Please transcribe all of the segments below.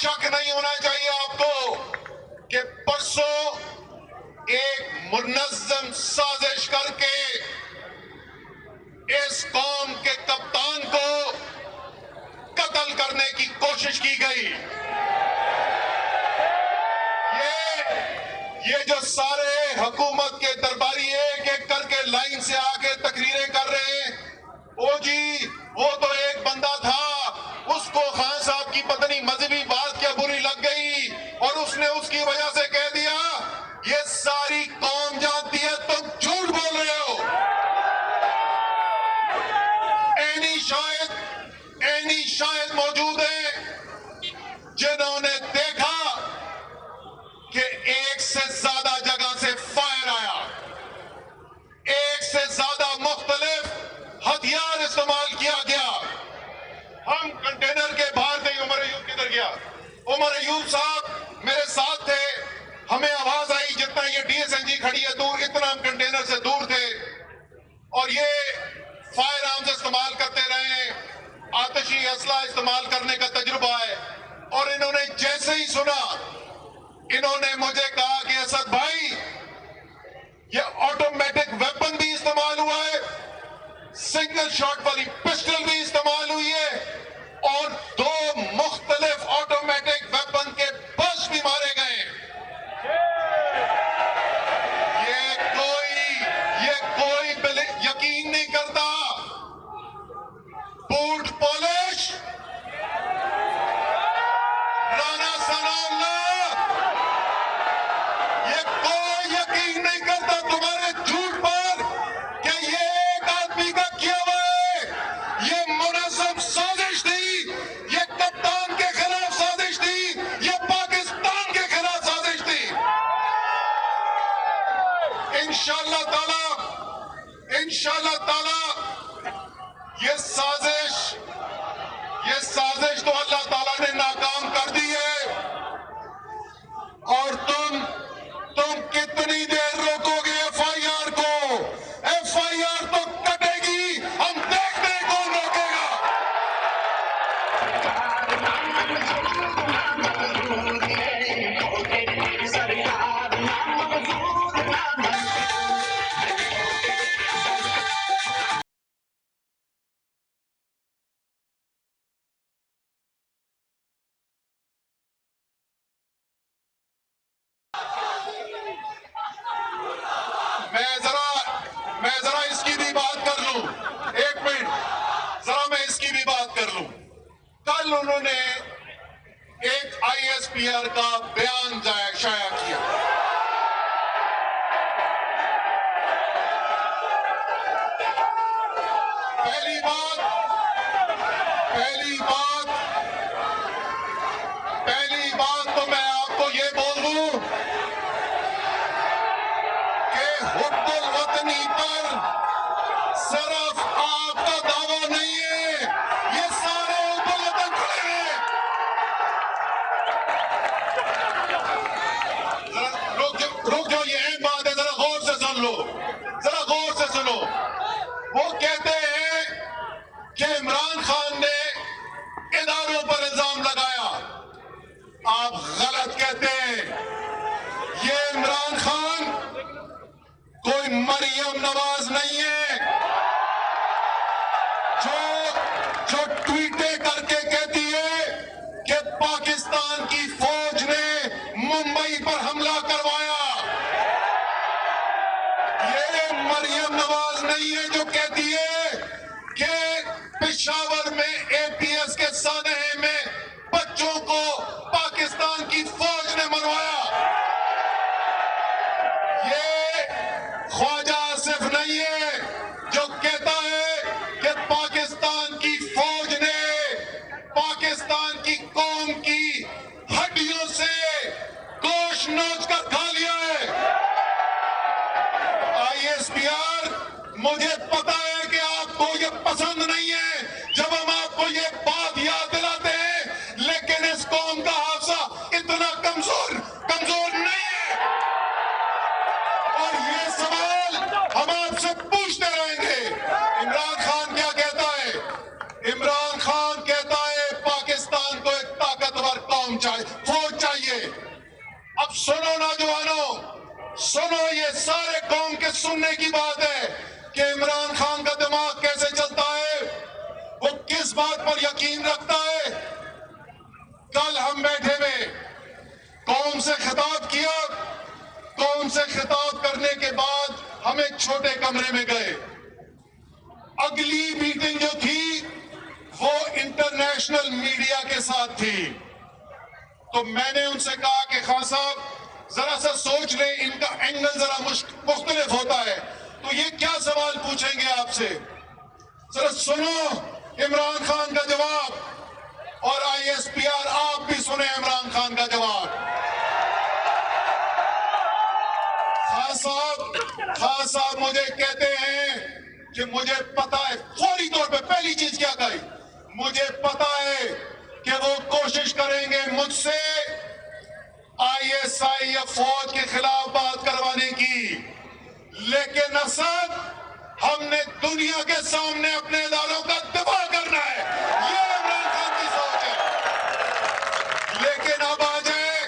شک نہیں ہونا چاہیے آپ کو کہ پرسوں ایک منظم سازش کر کے اس قوم کے کپتان کو قتل کرنے کی کوشش کی گئی. یہ جو سارے حکومت کے درباری ایک ایک کر کے لائن سے آ کے تقریریں کر رہے ہیں, او جی وہ تو ایک بندہ تھا, اس کو خان صاحب کی پتنی مذہبی بات کیا بری لگ گئی اور اس نے اس کی وجہ سے کہہ دیا. یہ ساری قوم جانتی ہے تم جھوٹ بول رہے ہو. اینی شاہد موجود ہیں جنہوں نے دیکھا کہ ایک سے زیادہ جگہ سے فائر آیا, ایک سے زیادہ مختلف ہتھیار استعمال کیا گیا. ہم کنٹینر کے باہر تھے. عمر ایوب کدھر گیا؟ عمر ایوب صاحب میرے ساتھ تھے. ہمیں آواز آئی جتنا یہ ڈی ایس این جی کھڑی ہے دور, اتنا ہم کنٹینر سے دور تھے اور یہ فائر آرمز استعمال کرتے رہے. آتشی اسلحہ استعمال کرنے کا تجربہ ہے. اور انہوں نے جیسے ہی سنا, انہوں نے مجھے کہا کہ اسد بھائی یہ آٹومیٹک ویپن بھی استعمال ہوا ہے, سنگل شاٹ والی پسٹل بھی استعمال ہوئی ہے اور 2 مختلف آٹومیٹک ویپن کے برسٹ بھی مارے گئے. یہ کوئی یقین نہیں کرتا. بوٹ پالش, رانا ثناء اللہ, یہ کوئی یقین نہیں کرتا تمہارے جھوٹ پر کہ یہ ایک آدمی کا کیا ہوا ہے. یہ منظم سازش تھی, یہ کپتان کے خلاف سازش تھی, یہ پاکستان کے خلاف سازش تھی. انشاءاللہ تعالی یہ سازش تو اللہ تعالیٰ نے ناکام کر دی ہے. اور تم کتنی دیر روکو گے ایف آئی آر کو؟ ایف آئی آر تو کٹے گی, ہم دیکھتے ہیں کون روکے گا. میں ذرا اس کی بھی بات کر لوں, ایک منٹ, ذرا میں اس کی بھی بات کر لوں. کل انہوں نے ایک آئی ایس پی آر کا بیان شائع کیا. پہلی بات تو میں آپ کو یہ بول دوں کہ حب الوطنی پر صرف آپ کا دعویٰ نہیں ہے, یہ سارے حب الوطن کھڑے ہیں. رک جاؤ, یہ اہم بات ہے, ذرا غور سے سن لو, ذرا غور سے سنو. وہ کہتے ہیں کہ عمران خان نے اداروں پر الزام لگایا. آپ غلط کہتے ہیں. یہ عمران خان کوئی مریم نواز نہیں ہے جو ٹویٹیں کر کے کہتی ہے کہ پاکستان کی فوج نے ممبئی پر حملہ کروایا. یہ مریم نواز نہیں ہے جو کہتی ہے کہ پشاور میں اے پی ایس کے سانحے میں بچوں کو پاکستان کی فوج نے مروایا. یہ خواجہ آصف نہیں ہے جو کہتا ہے کہ پاکستان کی فوج نے پاکستان کی قوم کی ہڈیوں سے گوشت نوچ کر کھا لیا ہے. آئی ایس پی آر, مجھے پتا ہے کہ آپ کو یہ پسند نہیں ہے جب ہم آپ کو یہ بات یاد دلاتے ہیں, لیکن اس قوم کا حافظہ اتنا کمزور نہیں ہے. اور یہ سوال ہم آپ سے پوچھتے رہیں گے. عمران خان کیا کہتا ہے؟ عمران خان کہتا ہے پاکستان کو ایک طاقتور قوم فوج چاہیے. اب سنو نوجوانوں، سنو، یہ سارے قوم کے سننے کی بات ہے کہ عمران خان کا دماغ کیسے چلتا ہے، وہ کس بات پر یقین رکھتا ہے. کل ہم بیٹھے ہوئے قوم سے خطاب کیا، قوم سے خطاب کرنے کے بعد ہم ایک چھوٹے کمرے میں گئے. اگلی میٹنگ جو تھی وہ انٹرنیشنل میڈیا کے ساتھ تھی. تو میں نے ان سے کہا کہ خان صاحب ذرا سا سوچ لیں، ان کا اینگل ذرا مختلف ہوتا ہے، تو یہ کیا سوال پوچھیں گے آپ سے. ذرا سنو عمران خان کا جواب، اور ISPR آپ بھی سنیں عمران خان کا جواب. خان صاحب مجھے کہتے ہیں کہ مجھے پتا ہے، فوری طور پہ پہلی چیز کیا کہی، مجھے پتا ہے کہ وہ کوشش کریں گے مجھ سے ISI یا فوج کے خلاف بات کروانے کی، لیکن اسد ہم نے دنیا کے سامنے اپنے اداروں کا دفاع کرنا ہے. یہ عمران خان کی سوچ ہے. لیکن اب آ جائے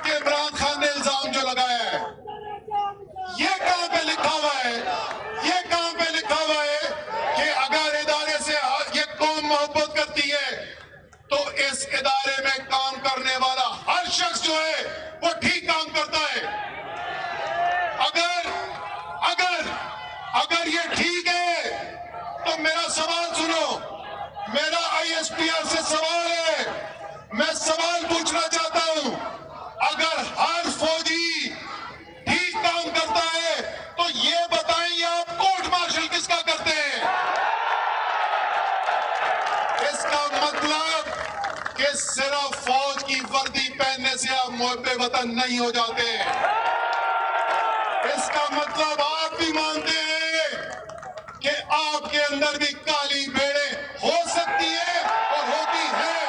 کہ عمران خان نے الزام جو لگایا ہے، یہ کہاں پہ لکھا ہوا ہے، یہ کہاں پہ لکھا ہوا ہے کہ اگر ادارے سے یہ قوم محبت کرتی ہے تو اس ادارے میں کام کرنے والا ہر شخص جو ہے وہ ٹھیک کام کرتا ہے. اگر یہ ٹھیک ہے تو میرا سوال سنو، میرا ISPR سے سوال ہے، میں سوال پوچھنا چاہتا ہوں، اگر ہر فوجی ٹھیک کام کرتا ہے تو یہ بتائیں یہ آپ کورٹ مارشل کس کا کرتے ہیں؟ اس کا مطلب کہ صرف فوج کی وردی پہننے سے آپ محب وطن نہیں ہو جاتے. اس کا مطلب آپ بھی مانتے ہیں کہ آپ کے اندر بھی کالی بھیڑیں ہو سکتی ہے اور ہوتی ہے.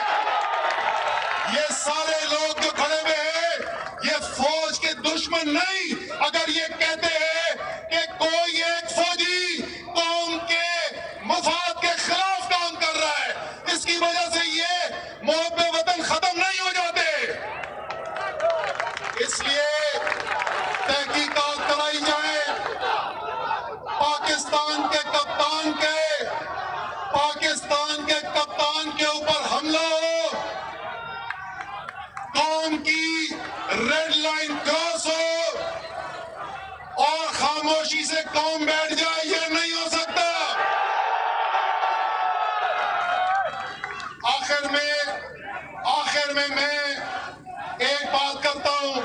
یہ سارے لوگ جو کھڑے ہوئے ہیں یہ فوج کے دشمن نہیں. اگر یہ کہتے ہیں کہ کوئی ایک فوجی قوم کے مفاد کے خلاف کام کر رہا ہے، اس کی وجہ سے یہ محب وطن ختم نہیں ہو جاتے. اس لیے تحقیقات کرائی جائے. پاکستان کے کپتان کے اوپر حملہ ہو، قوم کی ریڈ لائن کراس ہو اور خاموشی سے قوم بیٹھ جائے، یہ نہیں ہو سکتا. آخر میں میں ایک بات کرتا ہوں،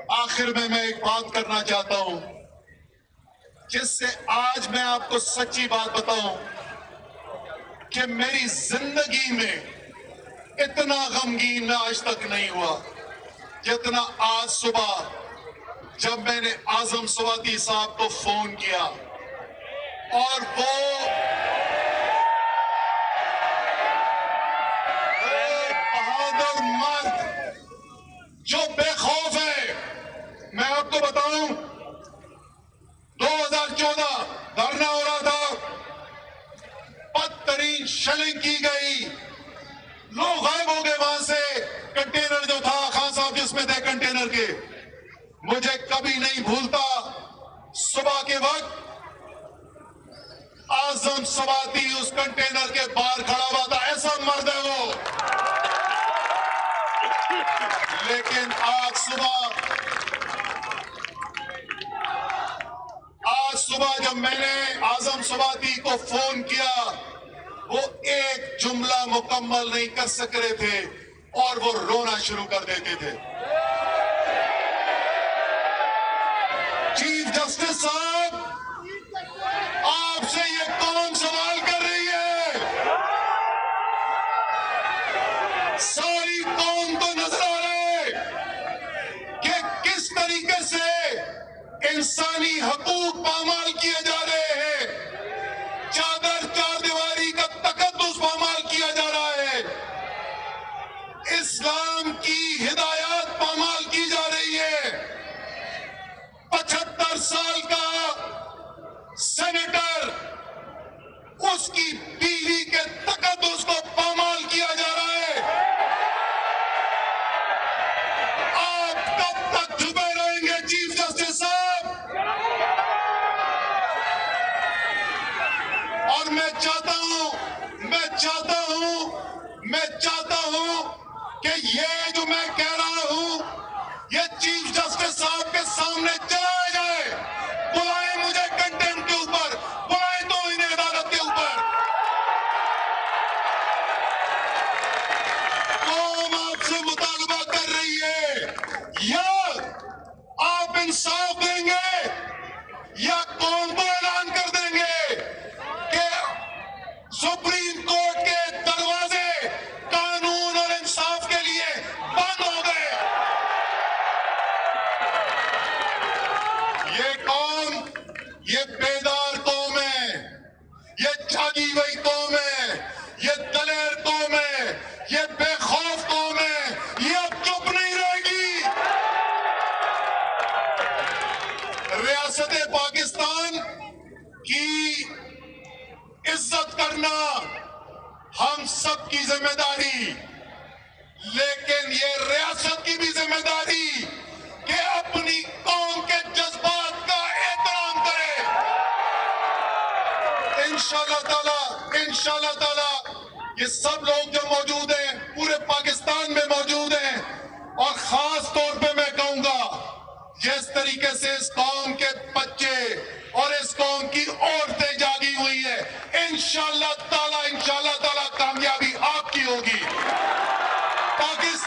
آخر میں ایک بات کرنا چاہتا ہوں جس سے آج میں آپ کو سچی بات بتاؤں کہ میری زندگی میں اتنا غمگین میں آج تک نہیں ہوا جتنا آج صبح جب میں نے اعظم سواتی صاحب کو فون کیا اور وہ بہادر مرد جو بے خوف ہے. میں آپ کو بتاؤں 2014 دھرنا ہو رہا تھا، بدترین شیلنگ کی گئی، لوگ غائب ہو گئے وہاں سے. کنٹینر جو تھا خان صاحب جس میں تھے کنٹینر کے، مجھے کبھی نہیں بھولتا صبح کے وقت اعظم سواتی اس کنٹینر کے باہر کھڑا ہوا تھا. ایسا مرد ہے وہ. لیکن آج صبح جب میں نے اعظم سواتی کو فون کیا وہ ایک جملہ مکمل نہیں کر سک رہے تھے اور وہ رونا شروع کر دیتے تھے. چیف جسٹس صاحب، آپ سے یہ قوم سوال کر رہی ہے. ساری قوم کو نظر آ رہا ہے کہ کس طریقے سے انسانی حقوق پامال کیے جا رہے ہیں، چادر چار دیواری کا تقدس پامال کیا جا رہا ہے، اسلام کی ہدایات پامال کی جا رہی ہے۔ 75 سال کا سینیٹر، اس کی بیوی کے تقدس کو پامال کیا جا رہا ہے۔ آپ کب تک چھپے رہیں گے چیف جسٹس صاحب؟ اور میں چاہتا ہوں کہ یہ جو میں کہہ رہا ہوں یہ چیف جسٹس صاحب کے سامنے چلایا جائے۔ بلائیں مجھے کنٹینٹ کے اوپر، بلائیں توہین عدالت کے اوپر۔ قوم آپ سے مطالبہ کر رہی ہے، یا آپ انصاف دیں گے یا قوم کو اعلان کر دیں گے کہ سپریم کورٹ کے دروازے قانون اور انصاف کے لیے بند ہو گئے۔ یہ قوم، یہ بیدار قوم ہے، یہ جاگی ہوئی قوم ہے، یہ دلیر قوم ہے، یہ بے خوف قوم ہے، یہ اب چپ نہیں رہے گی۔ ریاست پاکستان کی عزت کرنا ہم سب کی ذمہ داری، لیکن یہ ریاست کی بھی ذمہ داری کہ اپنی قوم کے جذبات کا احترام کرے۔ انشاءاللہ تعالی یہ سب لوگ جو موجود ہیں پورے پاکستان میں موجود ہیں، اور خاص طور پہ میں کہوں گا جس طریقے سے اس قوم کے بچے اور اس قوم کی عورتیں جاگی ہوئی ہیں، انشاءاللہ تعالی کامیابی آپ کی ہوگی۔ پاکستان